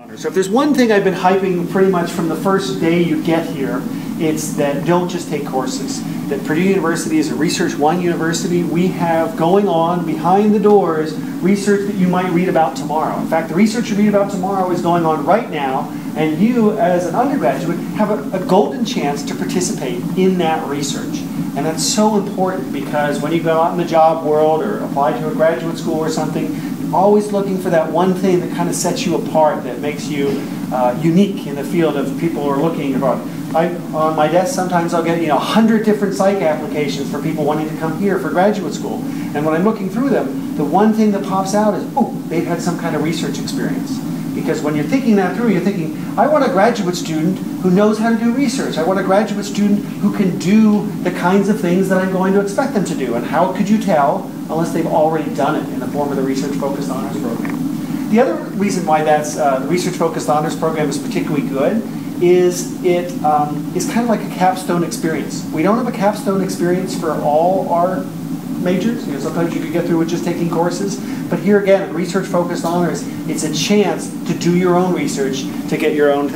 So if there's one thing I've been hyping pretty much from the first day you get here, it's that don't just take courses. That Purdue University is a Research One university. We have going on behind the doors research that you might read about tomorrow. In fact, the research you read about tomorrow is going on right now, and you as an undergraduate have a golden chance to participate in that research. And that's so important because when you go out in the job world or apply to a graduate school or something, you're always looking for that one thing that kind of sets you apart, that makes you unique in the field of people who are looking about. On my desk, sometimes I'll get 100 different psych applications for people wanting to come here for graduate school. And when I'm looking through them, the one thing that pops out is, oh, they've had some kind of research experience. Because when you're thinking that through, you're thinking, I want a graduate student who knows how to do research. I want a graduate student who can do the kinds of things that I'm going to expect them to do. And how could you tell unless they've already done it in the form of the Research-Focused Honors Program? The other reason why that's the Research-Focused Honors Program is particularly good is it is kind of like a capstone experience. We don't have a capstone experience for all our majors. Sometimes you could get through with just taking courses. But here again, at Research-Focused Honors, it's a chance to do your own research, to get your own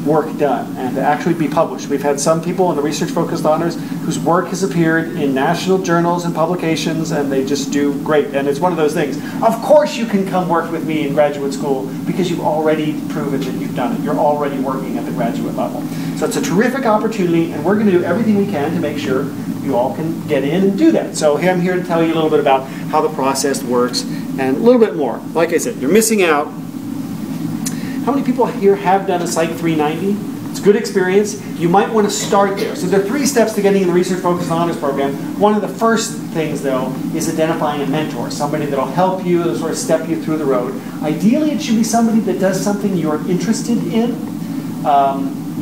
work done, and to actually be published. We've had some people in the Research-Focused Honors whose work has appeared in national journals and publications, and they just do great. And it's one of those things. Of course you can come work with me in graduate school because you've already proven that you've done it. You're already working at the graduate level. So it's a terrific opportunity, and we're going to do everything we can to make sure you all can get in and do that. So I'm here to tell you a little bit about how the process works and a little bit more. Like I said, you're missing out. How many people here have done a Psych 390? It's a good experience. You might want to start there. So there are 3 steps to getting in the Research-Focused Honors Program. One of the first things, though, is identifying a mentor, somebody that will help you, that'll sort of step you through the road. Ideally, it should be somebody that does something you're interested in.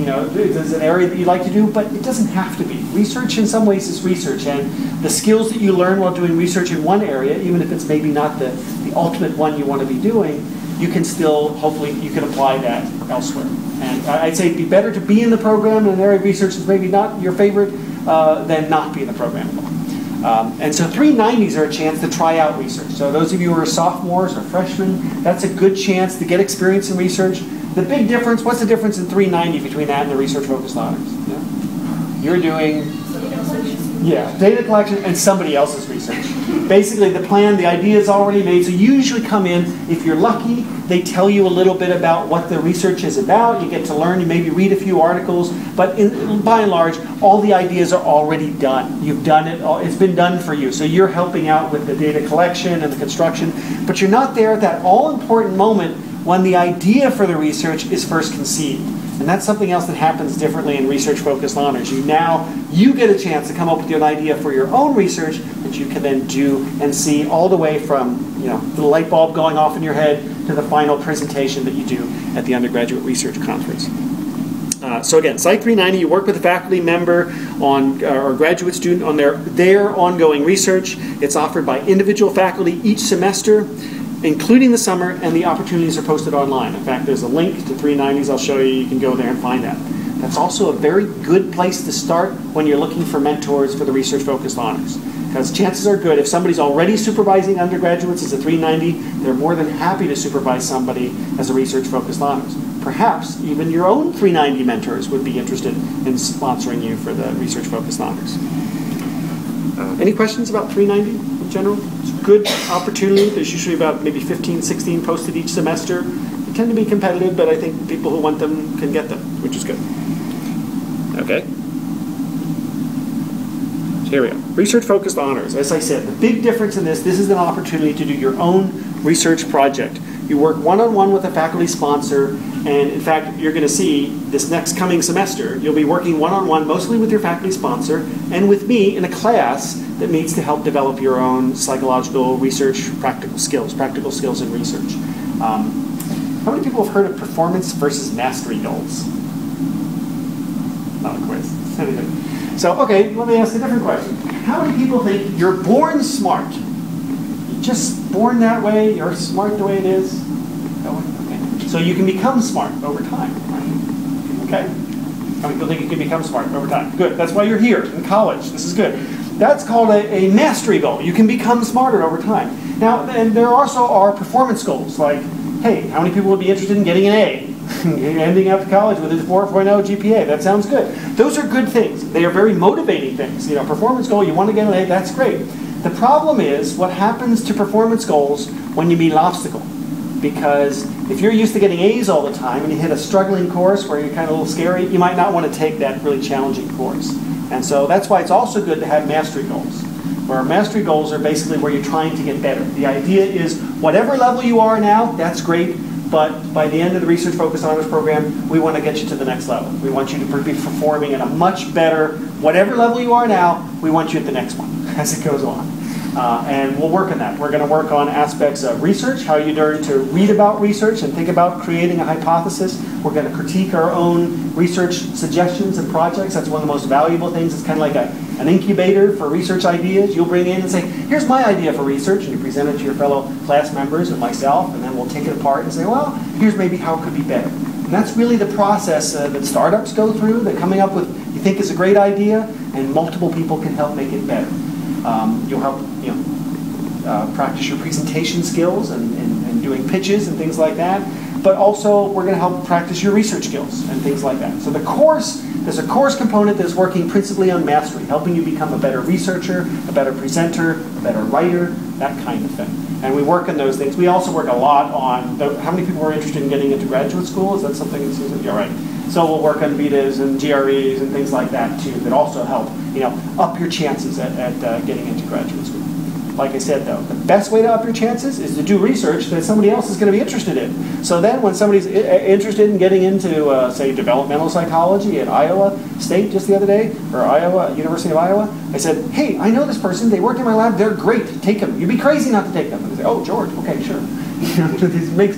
There's an area that you like to do, but it doesn't have to be. Research in some ways is research, and the skills that you learn while doing research in one area, even if it's maybe not the ultimate one you want to be doing, you can still, hopefully, you can apply that elsewhere. And I'd say it'd be better to be in the program in an area of research that's maybe not your favorite than not be in the program. And so 390s are a chance to try out research. So those of you who are sophomores or freshmen, that's a good chance to get experience in research. The big difference, what's the difference in 390 between that and the Research-Focused Honors? Yeah. You're doing data collection and somebody else's research. Basically, the plan, the idea is already made, so you usually come in, if you're lucky, they tell you a little bit about what the research is about, you get to learn, you maybe read a few articles, but by and large, all the ideas are already done. You've done it, it's been done for you, so you're helping out with the data collection and the construction, but you're not there at that all-important moment when the idea for the research is first conceived. And that's something else that happens differently in Research-Focused Honors. You get a chance to come up with an idea for your own research that you can then do and see all the way from the light bulb going off in your head to the final presentation that you do at the Undergraduate Research Conference. So again, Psych 390, you work with a faculty member or graduate student on their ongoing research. It's offered by individual faculty each semester, including the summer, and the opportunities are posted online. In fact, there's a link to 390s. I'll show you. You can go there and find that. That's also a very good place to start when you're looking for mentors for the Research-Focused Honors. Because chances are good, if somebody's already supervising undergraduates as a 390, they're more than happy to supervise somebody as a Research-Focused Honors. Perhaps even your own 390 mentors would be interested in sponsoring you for the Research-Focused Honors. Any questions about 390? General. It's a good opportunity. There's usually about maybe 15, 16 posted each semester. They tend to be competitive, but I think people who want them can get them, which is good. Okay. So here we go. Research-Focused Honors. As I said, the big difference in this is an opportunity to do your own research project. You work one-on-one with a faculty sponsor, and in fact, you're going to see this next coming semester, you'll be working one-on-one mostly with your faculty sponsor and with me in a class that meets to help develop your own psychological research practical skills in research. How many people have heard of performance versus mastery goals? Not a quiz. So, okay, let me ask a different question. How many people think you're born smart? You're just born that way, you're smart the way it is? Okay. So you can become smart over time, right? Okay. How many people think you can become smart over time? Good, that's why you're here in college. This is good. That's called a mastery goal. You can become smarter over time. Now, and there also are performance goals, like, hey, how many people would be interested in getting an A? ending up college with a 4.0 GPA. That sounds good. Those are good things. They are very motivating things. You know, performance goal, you want to get an A, that's great. The problem is what happens to performance goals when you meet an obstacle. Because if you're used to getting A's all the time and you hit a struggling course where you're kind of a little scary, you might not want to take that really challenging course. And so that's why it's also good to have mastery goals. Where mastery goals are basically where you're trying to get better. The idea is whatever level you are now, that's great, but by the end of the Research Focused Honors Program, we want to get you to the next level. We want you to be performing at a much better, whatever level you are now, we want you at the next one as it goes on. And we'll work on that. We're going to work on aspects of research, how you learn to read about research and think about creating a hypothesis. We're going to critique our own research suggestions and projects. That's one of the most valuable things. It's kind of like an incubator for research ideas. You'll bring in and say, here's my idea for research, and you present it to your fellow class members and myself, and then we'll take it apart and say, well, here's maybe how it could be better. And that's really the process that startups go through. They're coming up with, you think is a great idea, and multiple people can help make it better. You'll help practice your presentation skills and doing pitches and things like that. But also, we're going to help practice your research skills and things like that. So the course, there's a course component that's working principally on mastery, helping you become a better researcher, a better presenter, a better writer, that kind of thing. And we work on those things. We also work a lot on, how many people are interested in getting into graduate school? Is that something that seems like, yeah, right. So we'll work on VITAs and GREs and things like that too, that also help, up your chances at getting into graduate school. Like I said, though, the best way to up your chances is to do research that somebody else is going to be interested in. So then when somebody's interested in getting into, say, developmental psychology at Iowa State just the other day, or University of Iowa, I said, hey, I know this person. They work in my lab. They're great. Take them. You'd be crazy not to take them. And they say, oh, George, okay, sure. This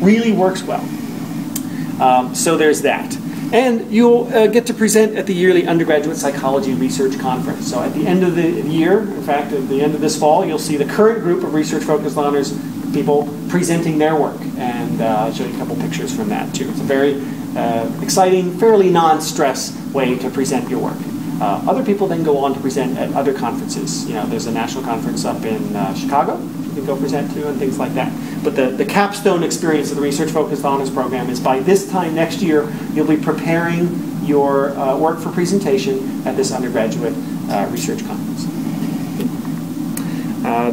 really works well. So there's that. And you'll get to present at the yearly Undergraduate Psychology Research Conference. So at the end of the year, in fact, at the end of this fall, you'll see the current group of research-focused honors people presenting their work. And I'll show you a couple pictures from that, too. It's a very exciting, fairly non-stress way to present your work. Other people then go on to present at other conferences. There's a national conference up in Chicago you can go present to and things like that. But the capstone experience of the Research Focused Honors Program is by this time next year, you'll be preparing your work for presentation at this undergraduate research conference.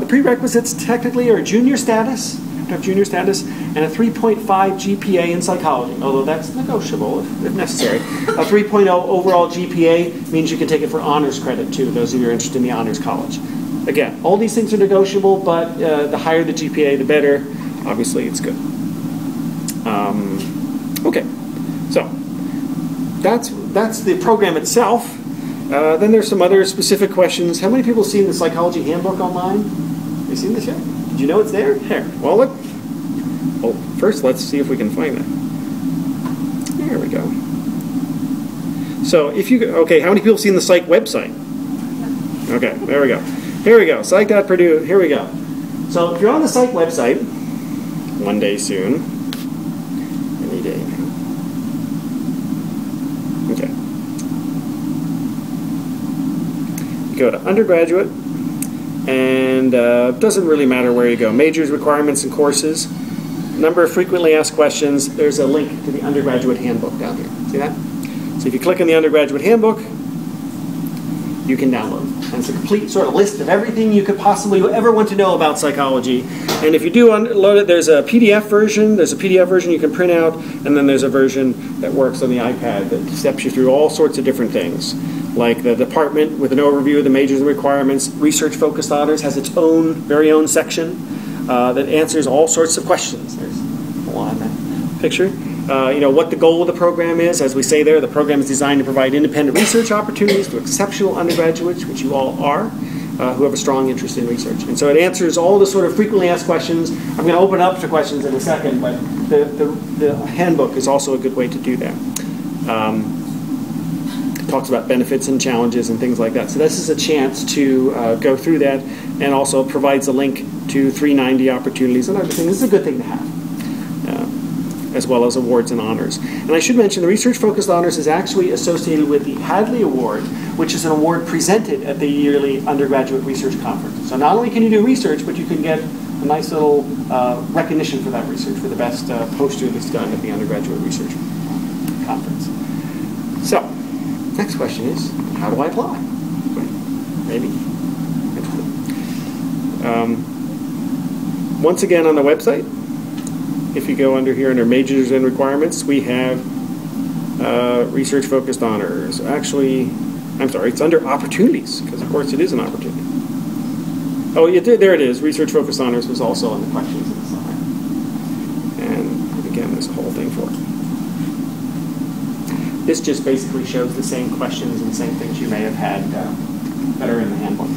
The prerequisites technically are junior status, junior status, and a 3.5 GPA in psychology, although that's negotiable if necessary. A 3.0 overall GPA means you can take it for honors credit too, those of you who are interested in the honors college. Again, all these things are negotiable, but the higher the GPA, the better. Obviously, it's good. Okay, so that's the program itself. Then there's some other specific questions. How many people have seen the Psychology Handbook online? Have you seen this yet? Did you know it's there? Here. Well, first let's see if we can find that. There we go. So if you, okay, how many people have seen the Psych website? Okay, there we go. Here we go, psych.purdue, here we go. So if you're on the Psych website, one day soon, any day now. Okay. You go to undergraduate, and it doesn't really matter where you go. Majors, requirements, and courses. Number of frequently asked questions. There's a link to the Undergraduate Handbook down here. See that? So if you click on the Undergraduate Handbook, you can download. And it's a complete sort of list of everything you could possibly ever want to know about psychology. And if you do load it, there's a PDF version. There's a PDF version you can print out, and then there's a version that works on the iPad that steps you through all sorts of different things. Like the department with an overview of the majors and requirements. Research-focused honors has its own, very own section that answers all sorts of questions. There's one on that picture. What the goal of the program is. As we say there, the program is designed to provide independent research opportunities to exceptional undergraduates, which you all are, who have a strong interest in research. And so it answers all the sort of frequently asked questions. I'm going to open up to questions in a second, but the handbook is also a good way to do that. It talks about benefits and challenges and things like that. So this is a chance to go through that, and also provides a link to 390 opportunities and other things. This is a good thing to have. As well as awards and honors. And I should mention the Research-Focused Honors is actually associated with the Hadley Award, which is an award presented at the yearly Undergraduate Research Conference. So not only can you do research, but you can get a nice little recognition for that research, for the best poster that's done at the Undergraduate Research Conference. So, next question is, how do I apply? Maybe. Once again on the website, if you go under here under Majors and Requirements, we have Research-Focused Honors. Actually, I'm sorry, it's under Opportunities, because of course it is an opportunity. Oh, yeah, there it is. Research-Focused Honors was also on the questions in the slide. And again, there's a whole thing for it. This just basically shows the same questions and same things you may have had that are in the handbook.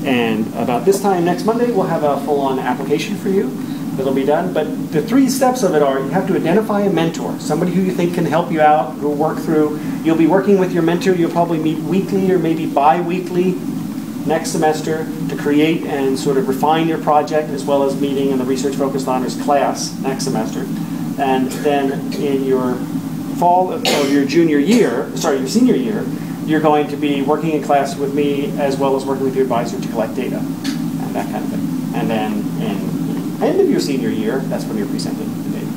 And about this time next Monday, we'll have a full-on application for you that'll be done. But the 3 steps of it are, you have to identify a mentor, somebody who you think can help you out, who will work through. You'll be working with your mentor. You'll probably meet weekly or maybe bi-weekly next semester to create and sort of refine your project, as well as meeting in the Research-Focused Honors class next semester. And then in your fall of your senior year, you're going to be working in class with me as well as working with your advisor to collect data and that kind of thing. And then in the end of your senior year, that's when you're presenting the data.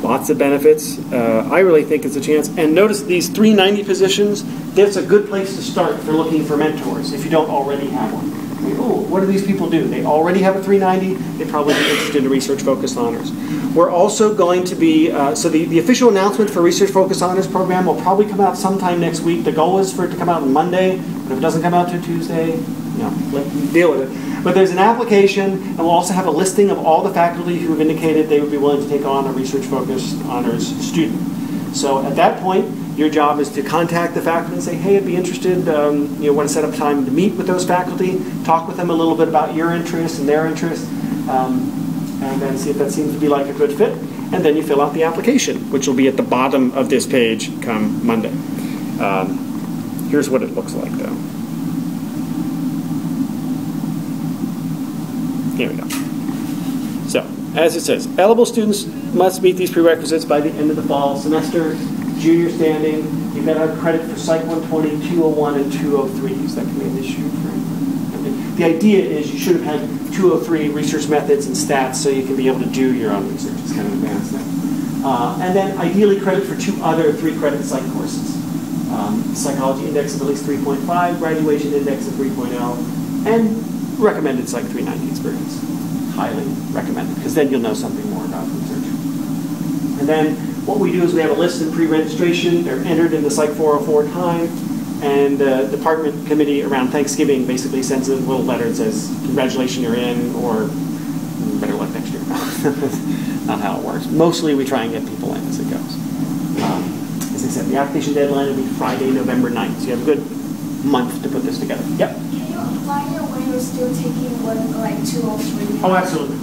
Lots of benefits. I really think it's a chance. And notice these 390 positions, that's a good place to start for looking for mentors if you don't already have one. I mean, oh, what do these people do? They already have a 390. They'd probably be interested in Research-Focused Honors. We're also going to be, so the official announcement for Research-Focused Honors program will probably come out sometime next week. The goal is for it to come out on Monday, but if it doesn't come out till Tuesday, deal with it. But there's an application, and we'll also have a listing of all the faculty who have indicated they would be willing to take on a Research-Focused Honors student. So at that point, your job is to contact the faculty and say, hey, I'd be interested, you want to set up time to meet with those faculty, talk with them a little bit about your interests and their interests, and then see if that seems to be like a good fit. And then you fill out the application, which will be at the bottom of this page come Monday. Here's what it looks like, though. Here we go. So, as it says, eligible students must meet these prerequisites by the end of the fall semester. Junior standing, you've got to have credit for Psych 120, 201, and 203. Is that going to be an issue for you? The idea is you should have had 203 research methods and stats so you can be able to do your own research. It's kind of advanced now. And then ideally credit for 2 other 3-credit psych courses. Psychology index of at least 3.5, graduation index of 3.0, and recommended Psych 390 experience. Highly recommended, because then you'll know something more about research. And then what we do is we have a list in pre-registration. They're entered in the Psych 404 time, and the department committee around Thanksgiving basically sends a little letter that says, congratulations, you're in, or better luck next year. Not how it works. Mostly we try and get people in as it goes. As I said, the application deadline will be Friday, November 9th, so you have a good month to put this together. Yep? Can you apply it when you're still taking like 203? Oh, absolutely.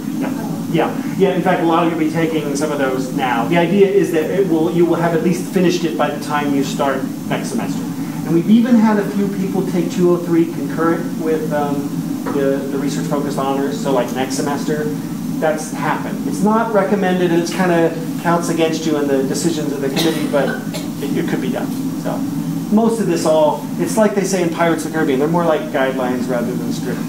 Yeah. In fact, a lot of you will be taking some of those now. The idea is that you will have at least finished it by the time you start next semester. And we've even had a few people take 203 concurrent with the Research-Focused Honors. So like next semester, that's happened. It's not recommended, and it's kind of counts against you in the decisions of the committee, but it could be done. So most of this it's like they say in Pirates of the Caribbean. They're more like guidelines rather than strict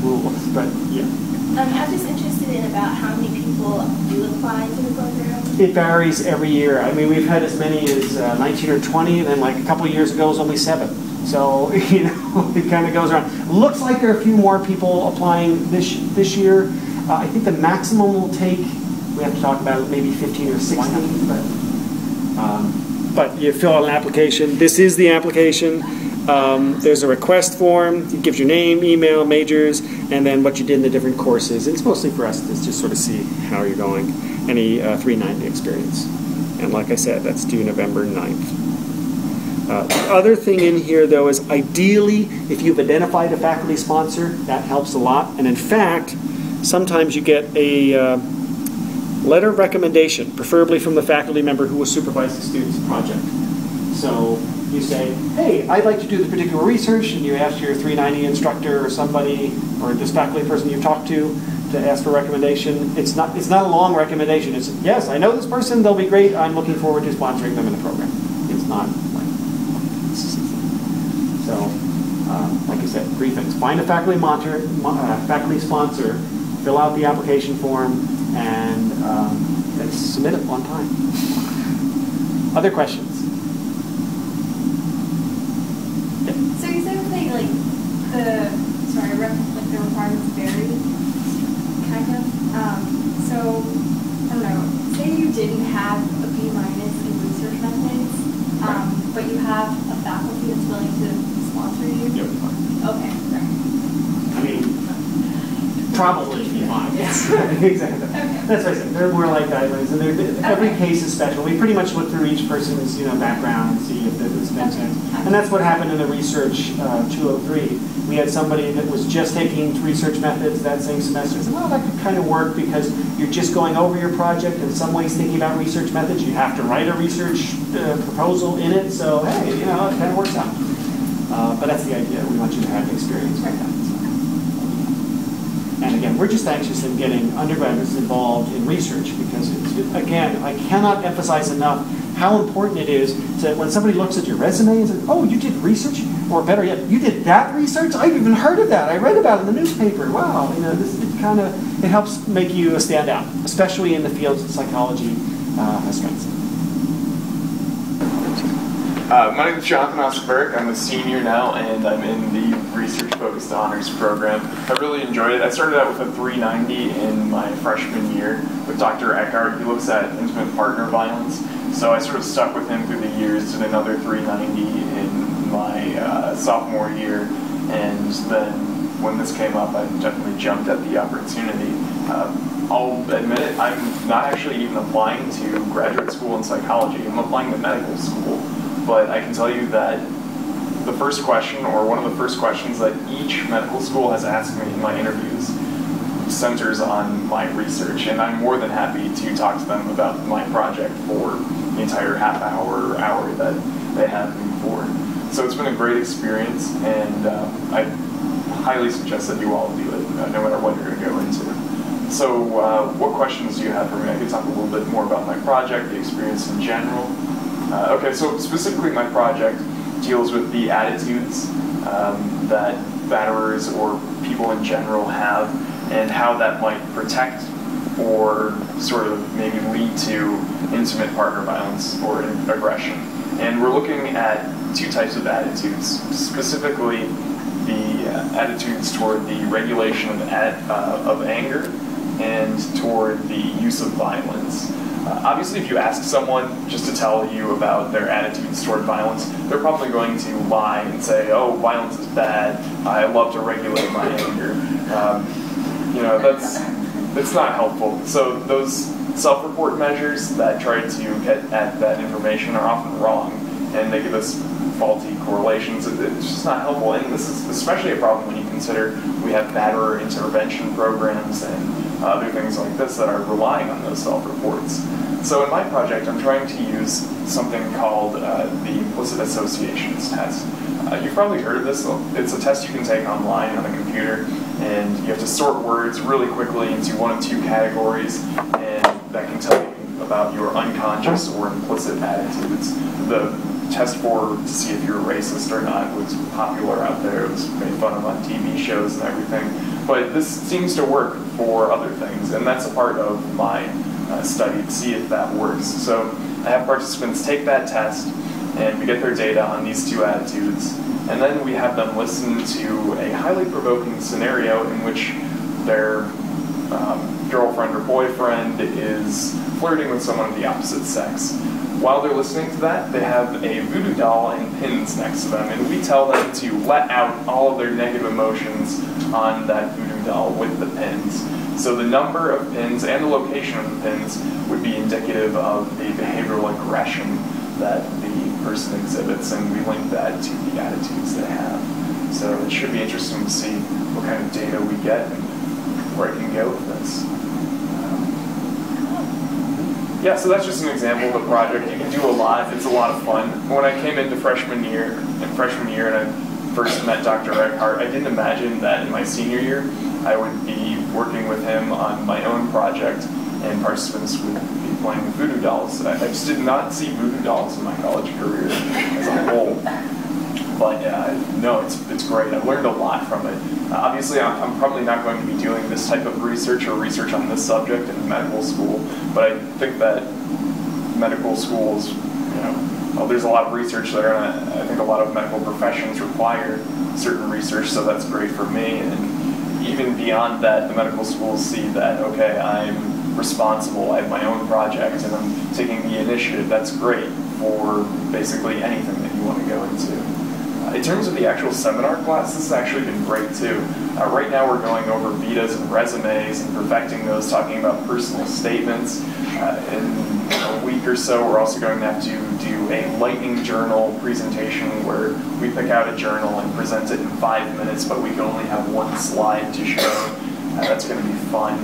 rules. But yeah. I'm just interested in about how many people do apply to the program. It varies every year. I mean, we've had as many as 19 or 20, and then like a couple of years ago it was only 7. So, it kind of goes around. Looks like there are a few more people applying this year. I think the maximum will take, we have to talk about it, maybe 15 or 16. But you fill out an application. This is the application. There's a request form. It gives your name, email, majors, and then what you did in the different courses. It's mostly for us to just sort of see how you're going. Any 390 experience. And like I said, that's due November 9th. The other thing in here, though, is ideally, if you've identified a faculty sponsor, that helps a lot. And in fact, sometimes you get a letter of recommendation, preferably from the faculty member who will supervise the student's project. So you say, hey, I'd like to do this particular research, and you ask your 390 instructor or somebody, or this faculty person you've talked to ask for recommendation. It's not a long recommendation. It's, yes, I know this person, they'll be great, I'm looking forward to sponsoring them in the program. It's not like, 3 things. Find a faculty sponsor, fill out the application form, and then submit it on time. Other questions? Yeah. So you said like the requirements vary, kind of. So I don't know. Say you didn't have a B- in research methods, but you have a faculty that's willing to sponsor you. Yep. Okay. Right. I mean, probably be fine. Yes. Exactly. Okay. That's what I said. They're more like guidelines, and every case is special. We pretty much look through each person's background and see if this makes sense. And that's what happened in the research 203. We had somebody that was just taking research methods that same semester. And said, well, that could kind of work because you're just going over your project in some ways thinking about research methods. You have to write a research proposal in it. So hey, it kind of works out. But that's the idea. We want you to have experience with that. And again, we're just anxious in getting undergraduates involved in research because, again, I cannot emphasize enough how important it is to when somebody looks at your resume and says, oh, you did research? Or better yet, you did that research? I've even heard of that. I read about it in the newspaper. Wow, it helps make you stand out, especially in the fields that psychology has strengths. My name is Jonathan Osberg. I'm a senior now, and I'm in the research-focused honors program. I really enjoyed it. I started out with a 390 in my freshman year with Dr. Eckhart. He looks at intimate partner violence. So I sort of stuck with him through the years, did another 390 in my sophomore year, and then when this came up, I definitely jumped at the opportunity. I'll admit it, I'm not actually even applying to graduate school in psychology. I'm applying to medical school. But I can tell you that the first question, or one of the first questions that each medical school has asked me in my interviews, centers on my research, and I'm more than happy to talk to them about my project for the entire half hour or hour that they have me for. So it's been a great experience, and I highly suggest that you all do it, no matter what you're going to go into. So what questions do you have for me? I could talk a little bit more about my project, the experience in general. Okay, so specifically my project deals with the attitudes that batterers or people in general have and how that might protect or sort of maybe lead to intimate partner violence or aggression. And we're looking at 2 types of attitudes, specifically the attitudes toward the regulation of anger and toward the use of violence. Obviously, if you ask someone just to tell you about their attitudes toward violence, they're probably going to lie and say, oh, violence is bad, I love to regulate my anger. That's not helpful. So those self-report measures that try to get at that information are often wrong, and they give us faulty correlations. It's just not helpful, and this is especially a problem when you consider we have batterer intervention programs and other things like this that are relying on those self-reports. So in my project, I'm trying to use something called the Implicit Associations test. You've probably heard of this. It's a test you can take online on a computer, and you have to sort words really quickly into 1 of 2 categories, and that can tell you about your unconscious or implicit attitudes. The test to see if you're racist or not was popular out there. It was made fun of on TV shows and everything. But this seems to work for other things, and that's a part of my study to see if that works. So I have participants take that test, and we get their data on these 2 attitudes, and then we have them listen to a highly provoking scenario in which their girlfriend or boyfriend is flirting with someone of the opposite sex. While they're listening to that, they have a voodoo doll and pins next to them, and we tell them to let out all of their negative emotions on that voodoo doll with the pins. So the number of pins and the location of the pins would be indicative of the behavioral aggression that the person exhibits, and we link that to the attitudes they have. So it should be interesting to see what kind of data we get and where I can go with this. Yeah, so that's just an example of the project. You can do a lot. It's a lot of fun. When I came into freshman year and I first met Dr. Eckhart, I didn't imagine that in my senior year I would be working with him on my own project and participants would be playing with voodoo dolls. I just did not see voodoo dolls in my college career as a whole. But no, it's great. I've learned a lot from it. Obviously, I'm probably not going to be doing this type of research or research on this subject in medical school, but I think that medical schools, well, there's a lot of research there, and I think a lot of medical professions require certain research, so that's great for me. And even beyond that, the medical schools see that, okay, I'm responsible, I have my own project, and I'm taking the initiative. That's great for basically anything that you want to go into. In terms of the actual seminar class, this has actually been great too. Right now we're going over vitas and resumes and perfecting those, talking about personal statements. In a week or so, we're also going to have to do a lightning journal presentation where we pick out a journal and present it in 5 minutes, but we can only have one slide to show. That's going to be fun.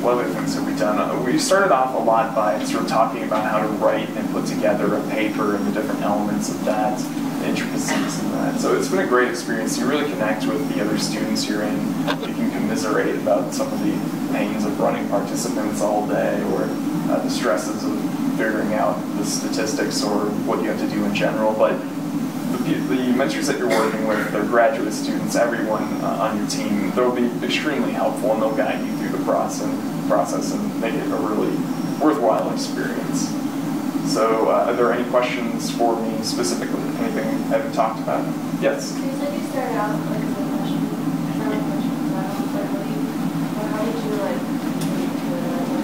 What other things have we done? We started off a lot by sort of talking about how to write and put together a paper and the different elements of that, the intricacies in that. So it's been a great experience. You really connect with the other students you're in. You can commiserate about some of the pains of running participants all day, or the stresses of figuring out the statistics or what you have to do in general. But the mentors that you're working with, they're graduate students, everyone on your team, they'll be extremely helpful, and they'll guide you through the process and make it a really worthwhile experience. So are there any questions for me specifically? Anything I haven't talked about? Yes? You said you started out like as a freshman. How did you like get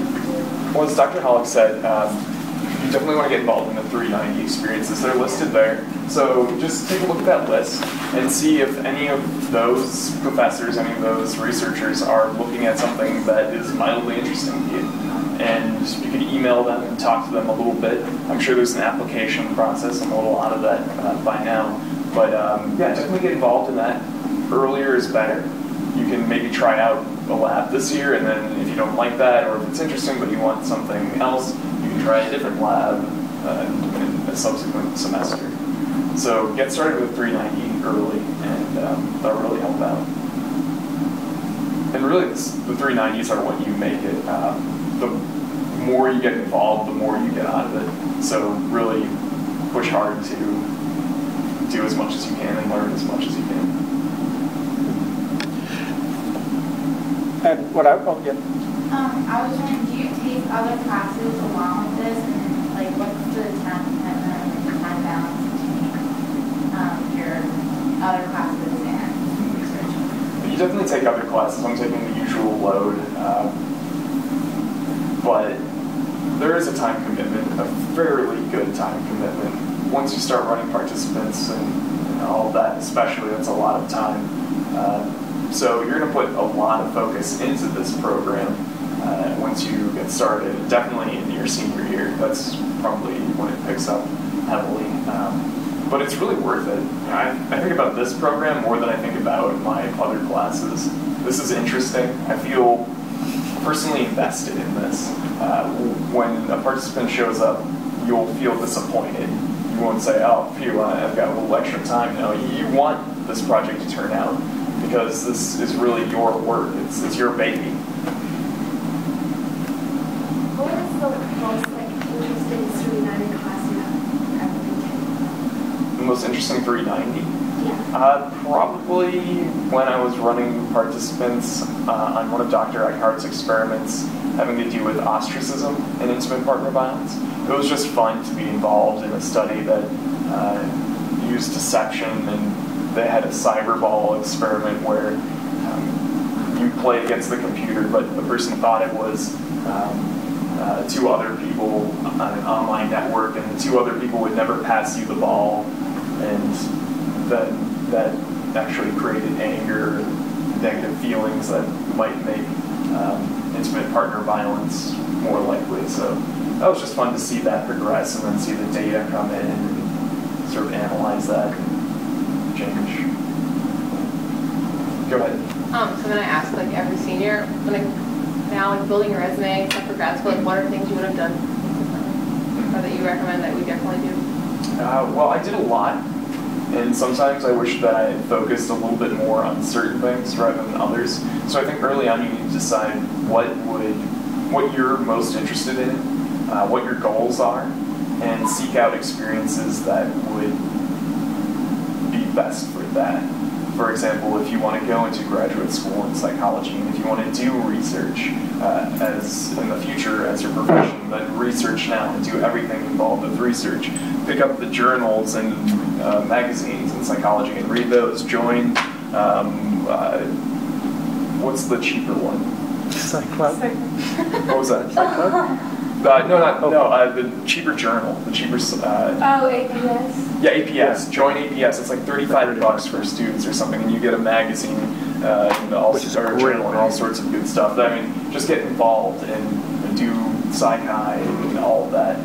into it? Well, as Dr. Hollick said, you definitely want to get involved in the 390 experiences. They're listed there. So just take a look at that list and see if any of those professors, any of those researchers are looking at something that is mildly interesting to you. And you can email them and talk to them a little bit. I'm sure there's an application process. I'm a little out of that by now. But yeah, definitely get involved in that. Earlier is better. You can maybe try out a lab this year, and then if you don't like that, or if it's interesting but you want something else, you can try a different lab in a subsequent semester. So get started with 390 early, and that'll really help out. And really, the 390s are what you make it. The more you get involved, the more you get out of it. So really push hard to do as much as you can and learn as much as you can. And what I was wondering, do you take other classes along with this, and like what's the time commitment and the time balance between your other classes and research? You definitely take other classes. I'm taking the usual load, but there is a time commitment, a fairly good time commitment. Once you start running participants and all of that, especially, that's a lot of time. So you're going to put a lot of focus into this program once you get started, definitely in your senior year. That's probably when it picks up heavily. But it's really worth it. I think about this program more than I think about my other classes. This is interesting. I feel personally invested in this. When a participant shows up, you'll feel disappointed. You won't say, oh, phew, I've got a little extra time now. You want this project to turn out, because this is really your work. It's your baby. What is the most interesting 390 class you have ever taken? The most interesting 390? Yeah. Probably when I was running participants on one of Dr. Eckhart's experiments having to do with ostracism and intimate partner violence. It was just fun to be involved in a study that used deception, and they had a cyberball experiment where you play against the computer, but the person thought it was two other people on an online network, and the two other people would never pass you the ball, and then that actually created anger, negative feelings that might make intimate partner violence more likely. So that was just fun to see that progress, and then see the data come in and sort of analyze that and change. Go ahead. So then I asked like every senior, now like building a resume except for grad school, like what are things you would have done differently, or that you recommend that we definitely do? Well, I did a lot, and sometimes I wish that I had focused a little bit more on certain things rather than others. So I think early on you need to decide what you're most interested in, what your goals are, and seek out experiences that would best for that. For example, if you want to go into graduate school in psychology, and if you want to do research as in the future as your profession, then research now and do everything involved with research. Pick up the journals and magazines in psychology and read those. Join, what's the cheaper one? Psych Club. What was that? Psych Club? The cheaper journal, the cheaper. APS? Yeah, APS. Join APS. It's like $35 for students or something, and you get a magazine and also or a journal and all sorts of good stuff. I mean, just get involved and do psych-hi and all of that.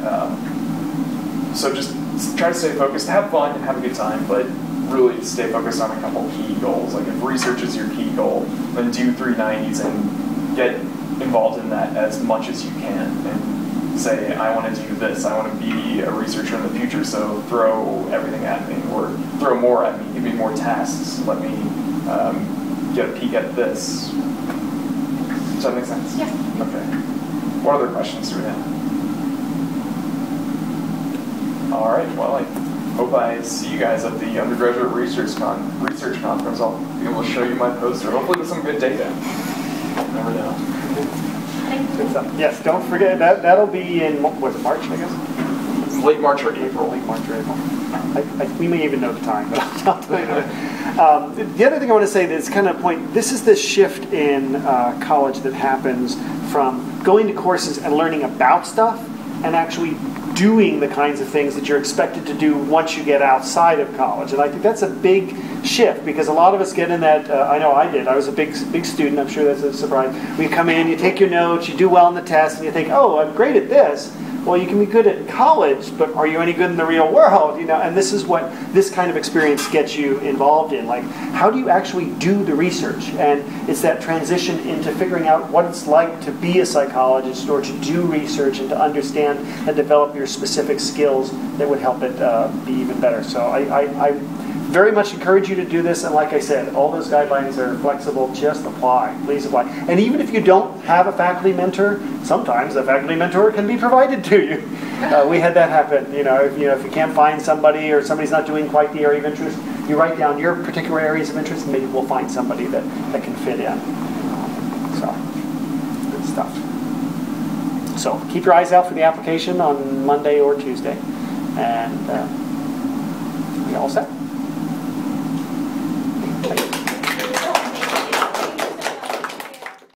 So just try to stay focused, have fun, and have a good time, but really stay focused on a couple key goals. Like if research is your key goal, then do 390s and get involved in that as much as you can. And say, I want to do this, I want to be a researcher in the future, so throw everything at me, or throw more at me, give me more tasks, let me get a peek at this. Does that make sense? Yeah. Okay. What other questions do we have? All right, well, I hope I see you guys at the Undergraduate Research Conference. I'll be able to show you my poster, hopefully with some good data. You never know. Yes, don't forget, that'll be in, was it March, I guess? Late March or April. Late March or April. We may even know the time, but I'll tell you that. The other thing I want to say that's kind of a point, this is this shift in college that happens from going to courses and learning about stuff and actually doing the kinds of things that you're expected to do once you get outside of college. And I think that's a big shift, because a lot of us get in that, I know I did, I was a big student, I'm sure that's a surprise. When you come in, you take your notes, you do well in the test, and you think, oh, I'm great at this. Well, you can be good at college, but are you any good in the real world? You know, and this is what this kind of experience gets you involved in. Like, how do you actually do the research? And it's that transition into figuring out what it's like to be a psychologist or to do research and to understand and develop your specific skills that would help it be even better. So I very much encourage you to do this, and like I said, all those guidelines are flexible. Just apply. Please apply. And even if you don't have a faculty mentor, sometimes a faculty mentor can be provided to you. We had that happen. If you can't find somebody, or somebody's not doing quite the area of interest, you write down your particular areas of interest, and maybe we'll find somebody that can fit in. So, good stuff. So keep your eyes out for the application on Monday or Tuesday, and we all set.